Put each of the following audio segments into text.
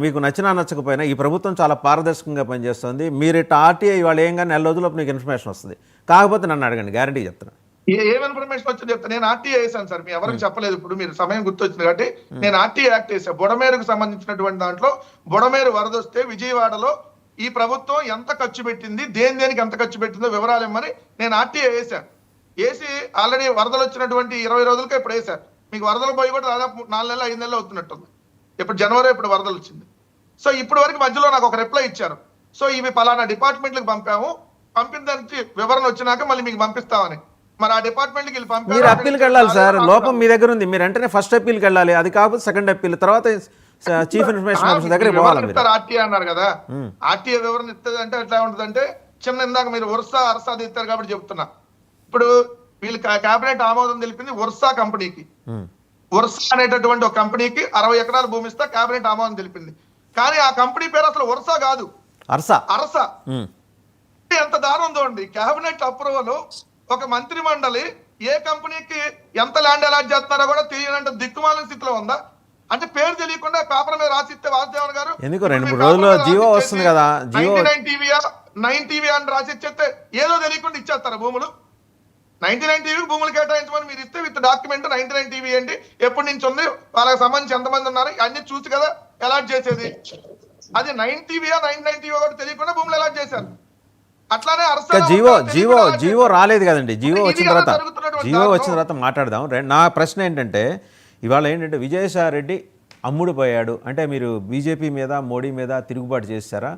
మీకు నచ్చినా నచ్చకపోయినా ఈ ప్రభుత్వం చాలా పారదర్శకంగా పనిచేస్తుంది. మీరు ఇట్లా ఆర్టీఐ వాళ్ళు ఏం కానీ నెల రోజుల్లో మీకు ఇన్ఫర్మేషన్ వస్తుంది. కాకపోతే నన్ను అడగండి, గ్యారంటీ చెప్తున్నా. ఏం ఇన్ఫర్మేషన్ వచ్చింది చెప్తా. నేను ఆర్టీఐ వేసాను సార్, మీ ఎవరికి చెప్పలేదు. ఇప్పుడు మీరు సమయం గుర్తొచ్చింది కాబట్టి నేను ఆర్టీఐ యాక్ట్ వేసాను. బుడమేరుకు సంబంధించినటువంటి దాంట్లో బుడమేరు వరద వస్తే విజయవాడలో ఈ ప్రభుత్వం ఎంత ఖర్చు పెట్టింది, దేనికి ఎంత ఖర్చు పెట్టిందో వివరాలు ఇమ్మని నేను ఆర్టీఐ వేసాను. వేసి ఆల్రెడీ వరదలు వచ్చినటువంటి 20 రోజులకే ఇప్పుడు వేశారు. మీకు వరదలు పోయి కూడా దాదాపు 4 నెలలు 5 నెలలు అవుతున్నట్టుంది. ఇప్పుడు జనవరి ఇప్పుడు వరదలు వచ్చింది. సో ఇప్పటి వరకు మధ్యలో నాకు ఒక రిప్లై ఇచ్చారు. సో ఇవి పలానా డిపార్ట్మెంట్లకు పంపాము, పంపిన దానికి వివరణ వచ్చినాక మళ్ళీ మీకు పంపిస్తామని. మరి ఆ డిపార్ట్మెంట్కి వెళ్ళి పంపారు. మీరు అప్పీల్కి వెళ్ళాలి సార్, లోపం మీ దగ్గర ఉంది. మీరు వెంటనే ఫస్ట్ అప్పీల్కి వెళ్ళాలి, అది కాకపోతే సెకండ్ అప్పీల్, తర్వాత చీఫ్ ఇన్ఫర్మేషన్ ఆఫీసర్ దగ్గర పోవాలి. ఆర్టీఐ అన్నారు కదా, ఆర్టీఐ వివరణ ఇస్తుంది అంటే ఎట్లా ఉంటుంది అంటే చిన్న ఇందాక మీరు అరసాది ఇస్తారు కాబట్టి చెప్తున్నా. ఇప్పుడు వీళ్ళు కేబినెట్ ఆమోదం తెలిపింది వర్సా కంపెనీకి. వర్సా అనేటటువంటి ఒక కంపెనీకి 60 ఎకరాల భూమి ఇస్తా కేబినెట్ ఆమోదం తెలిపింది. కానీ ఆ కంపెనీ పేరు అసలు వర్సా కాదు, అరసా. ఎంత దారుణం చూడండి. కేబినెట్ అప్రూవల్ ఒక మంత్రి మండలి ఏ కంపెనీకి ఎంత ల్యాండ్ అలాట్ చేస్తున్నారో కూడా తెలియనంటే దిక్కుమాలిన స్థితిలో ఉందా? అంటే పేరు తెలియకుండా పేపర్ మీద రాసిస్తే వాసుదేవన్ గారు ఎందుకు 2-3 రోజుల్లో జీవో వస్తుంది కదా, 99 టీవీ అని రాసిచ్చేస్తే ఏదో తెలియకుండా ఇచ్చేస్తారా భూములు? 99 టీవీకి భూములు కేటాయించమని మీరు ఇస్తే విత్ డాక్యుమెంట్ 99 టీవీ ఏంటి, ఎప్పటి నుంచి ఉంది, వాళ్ళకి సంబంధించి ఎంతమంది ఉన్నారు, అన్ని చూసి కదా అలాట్ చేసేది. అది 9 టీవీయా 99 టీవీ కూడా తెలియకుండా భూములు అలాట్ చేశారు. అట్లానే జీవో రాలేదు కదండి. జీవో వచ్చిన తర్వాత మాట్లాడదాం. నా ప్రశ్న ఏంటంటే ఇవాళ ఏంటంటే విజయసాయి రెడ్డి అమ్ముడు పోయాడు అంటే మీరు బీజేపీ మీద మోడీ మీద తిరుగుబాటు చేశారా?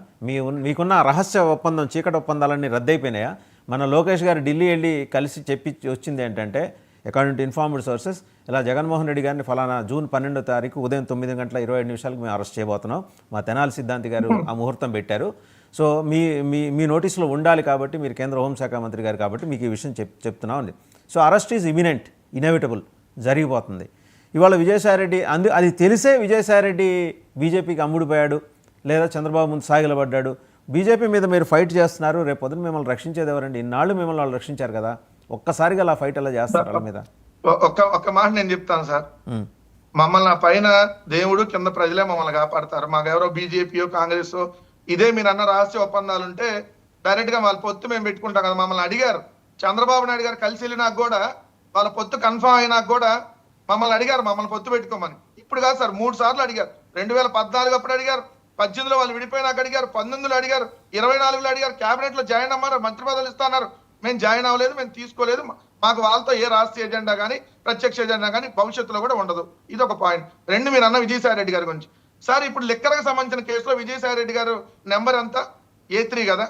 మీకున్న రహస్య ఒప్పందం, చీకటి ఒప్పందాలన్నీ రద్దయిపోయినాయా? మన లోకేష్ గారు ఢిల్లీ వెళ్ళి కలిసి చెప్పి వచ్చింది ఏంటంటే అకార్డింగ్ టు ఇన్ఫార్మ్డ్ సోర్సెస్, ఇలా జగన్మోహన్ రెడ్డి గారిని ఫలానా జూన్ 12వ తారీఖు ఉదయం 9:27 మేము అరెస్ట్ చేయబోతున్నాం, మా తెనాలి సిద్ధాంతి గారు ఆ ముహూర్తం పెట్టారు. సో మీ నోటీసులో ఉండాలి కాబట్టి మీరు కేంద్ర హోంశాఖ మంత్రి గారు కాబట్టి మీకు ఈ విషయం చెప్తున్నాం అండి. So arrest is imminent, inevitable, జరిగిపోతుంది. ఇవాళ విజయసాయిరెడ్డి అది తెలిసే విజయసాయిరెడ్డి బీజేపీకి అమ్ముడిపోయాడు లేదా చంద్రబాబు ముందు సాగిలబడ్డాడు. బీజేపీ మీద మీరు ఫైట్ చేస్తున్నారు, రేపు పొద్దున మిమ్మల్ని రక్షించేది ఎవరండి? ఇన్నాళ్ళు మిమ్మల్ని వాళ్ళు రక్షించారు కదా, ఒక్కసారిగా అలా ఫైట్ ఎలా చేస్తారు వాళ్ళ మీద? ఒక్క మాట నేను చెప్తాను సార్. మమ్మల్ని పైన దేవుడు, కింద ప్రజలే మమ్మల్ని కాపాడతారు. మాకెవరో బీజేపీయో కాంగ్రెస్ ఇదే మీరు అన్న రహస్య ఒప్పందాలు ఉంటే డైరెక్ట్ గా వాళ్ళ పొత్తు మేము పెట్టుకుంటాం కదా. మమ్మల్ని అడిగారు, చంద్రబాబు నాయుడు గారు కలిసి వెళ్ళినాక కూడా, వాళ్ళ పొత్తు కన్ఫర్మ్ అయినాక కూడా మమ్మల్ని అడిగారు మమ్మల్ని పొత్తు పెట్టుకోమని. ఇప్పుడు కాదు సార్, 3 సార్లు అడిగారు. 2014 అప్పుడు అడిగారు, 18లో వాళ్ళు విడిపోయినాక అడిగారు, 19లో అడిగారు, 24లో అడిగారు. కేబినెట్ లో జాయిన్ అమ్మారు, మంత్రి పదవులు ఇస్తున్నారు. మేము జాయిన్ అవ్వలేదు, మేము తీసుకోలేదు. మాకు వాళ్ళతో ఏ రాష్ట్రీయ ఎజెండా కానీ ప్రత్యక్ష ఎజెండా కానీ భవిష్యత్తులో కూడా ఉండదు. ఇది ఒక పాయింట్. 2, మీరు అన్న విజయసాయి రెడ్డి గారి గురించి సార్, ఇప్పుడు లిక్కర్కి సంబంధించిన కేసులో విజయసాయి రెడ్డి గారు నెంబర్ ఎంత? A3 కదా.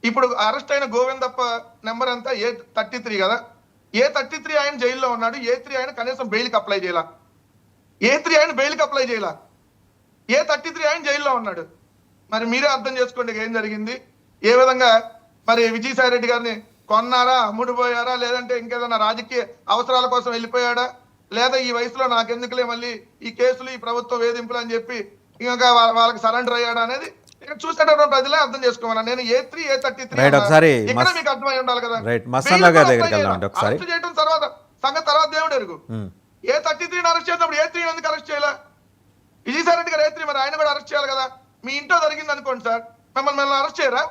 ఇప్పుడు అరెస్ట్ అయిన గోవిందప్ప నెంబర్ ఎంత? A33 కదా. A33 ఆయన జైల్లో ఉన్నాడు, A3 ఆయన కనీసం బెయిల్కి అప్లై చేయాల. A3 ఆయన బెయిల్కి అప్లై చేయాల, A33 ఆయన జైల్లో ఉన్నాడు. మరి మీరే అర్థం చేసుకోండి ఏం జరిగింది, ఏ విధంగా మరి విజయసాయి రెడ్డి గారిని కొన్నారా, అమ్ముడుపోయారా, లేదంటే ఇంకేదైనా రాజకీయ అవసరాల కోసం వెళ్ళిపోయాడా, లేదా ఈ వయసులో నాకెందుకులే మళ్ళీ ఈ కేసులు, ఈ ప్రభుత్వ వేధింపులు అని చెప్పి ఇంకా వాళ్ళకి సరెండర్ అయ్యాడా అనేది చూసేటటువంటి ప్రజలే అర్థం చేసుకోమన్నా. నేను A3 A33 ఇక్కడ మీకు అర్థమై ఉండాలి కదా. అరెస్ట్ చేయడం తర్వాత సంగతి తర్వాత దేవుడు ఎరుగు. A33 అరెస్ట్ చేసినప్పుడు A3 ఎందుకు అరెస్ట్ చేయాల? విజయసాయి రెడ్డి గారు A3, మరి ఆయన కూడా అరెస్ట్ చేయాలి కదా. మీ ఇంట్లో జరిగింది అనుకోండి సార్, మిమ్మల్ని అరెస్ట్ చేయరా?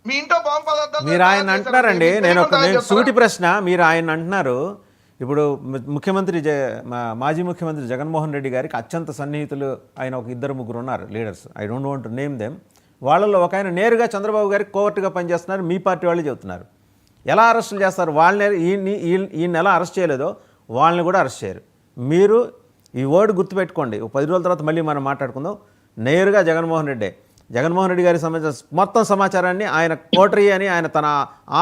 మీ ఇంట్లో బాంబు పదార్థాలు మీరు ఆయన అంటున్నారండి. నేను సూటి ప్రశ్న, మీరు ఆయన అంటున్నారు. ఇప్పుడు మాజీ ముఖ్యమంత్రి జగన్మోహన్ రెడ్డి గారికి అత్యంత సన్నిహితులు ఆయన ఒక 2-3 ఉన్నారు leaders, I don't want to name them. వాళ్ళలో ఒక ఆయన నేరుగా చంద్రబాబు గారికి కోవర్ట్గా పనిచేస్తున్నారు, మీ పార్టీ వాళ్ళు చెబుతున్నారు. ఎలా అరెస్టులు చేస్తారు? వాళ్ళని ఈయన ఎలా అరెస్ట్ చేయలేదో వాళ్ళని కూడా అరెస్ట్ చేయరు. మీరు ఈ వర్డ్ గుర్తుపెట్టుకోండి. 10 రోజుల తర్వాత మళ్ళీ మనం మాట్లాడుకుందాం. నేరుగా జగన్మోహన్ రెడ్డి గారికి సంబంధించిన మొత్తం సమాచారాన్ని ఆయన కోటరీ అని ఆయన తన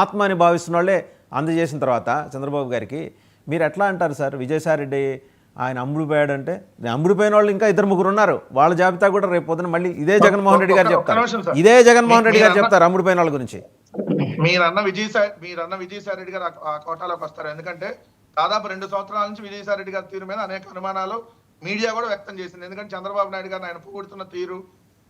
ఆత్మ అని భావిస్తున్న వాళ్ళే అందజేసిన తర్వాత చంద్రబాబు గారికి మీరు ఎట్లా అంటారు సార్? విజయసాయి రెడ్డి ఆయన అమ్ముడుపోయాడు అంటే, అమ్ముడుపోయిన వాళ్ళు ఇంకా 2-3 ఉన్నారు. వాళ్ళ జాబితా కూడా రేపు పొద్దున మళ్ళీ ఇదే జగన్మోహన్ రెడ్డి గారు చెప్తారు అమ్ముడుపోయిన వాళ్ళ గురించి. మీరన్న విజయసాయి రెడ్డి గారు ఆ కోటాలోకి వస్తారు. ఎందుకంటే దాదాపు 2 సంవత్సరాల నుంచి విజయసాయి రెడ్డి గారి తీరు మీద అనేక అనుమానాలు మీడియా కూడా వ్యక్తం చేసింది. ఎందుకంటే చంద్రబాబు నాయుడు గారిని ఆయన పొగుడుతున్న తీరు,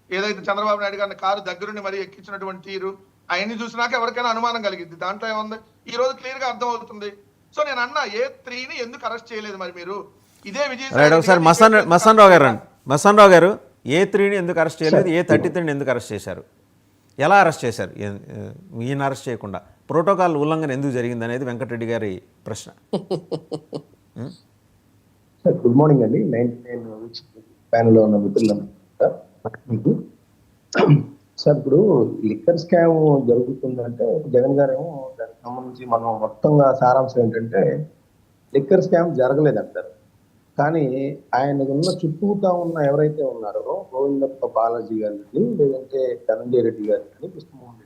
ఏదైతే చంద్రబాబు నాయుడు గారిని కారు దగ్గరుండి మరీ ఎక్కించినటువంటి తీరు, అవన్నీ చూసినాక ఎవరికైనా అనుమానం కలిగింది. దాంట్లో ఏముంది? ఈ రోజు క్లియర్ గా అర్థం అవుతుంది. సో నేను అన్న A3ని ఎందుకు అరెస్ట్ చేయలేదు మరి మీరు? ఇదే విజయసాయి మస్తాన్ రావు గారు A3ని ఎందుకు అరెస్ట్ చేయలేదు, A33ని ఎందుకు అరెస్ట్ చేశారు, ఎలా అరెస్ట్ చేశారు, ఈయన అరెస్ట్ చేయకుండా ప్రోటోకాల్ ఉల్లంఘన ఎందుకు జరిగింది అనేది వెంకటరెడ్డి గారి ప్రశ్న. సార్ గుడ్ మార్నింగ్ అండి. నేను ప్యానెల్లో ఉన్న మిత్రులను సార్ మీకు సార్ ఇప్పుడు లిక్కర్ స్కామ్ జరుగుతుందంటే జగన్ గారేమో దానికి సంబంధించి మనం మొత్తంగా సారాంశం ఏంటంటే లిక్కర్ స్కామ్ జరగలేదంటారు. కానీ ఆయనకు ఉన్న చుట్టూతా ఉన్న ఎవరైతే ఉన్నారో గోవిందప్ప బాలాజీ గారిని, లేదంటే ధనంజయ రెడ్డి గారిని, కృష్ణమోహన్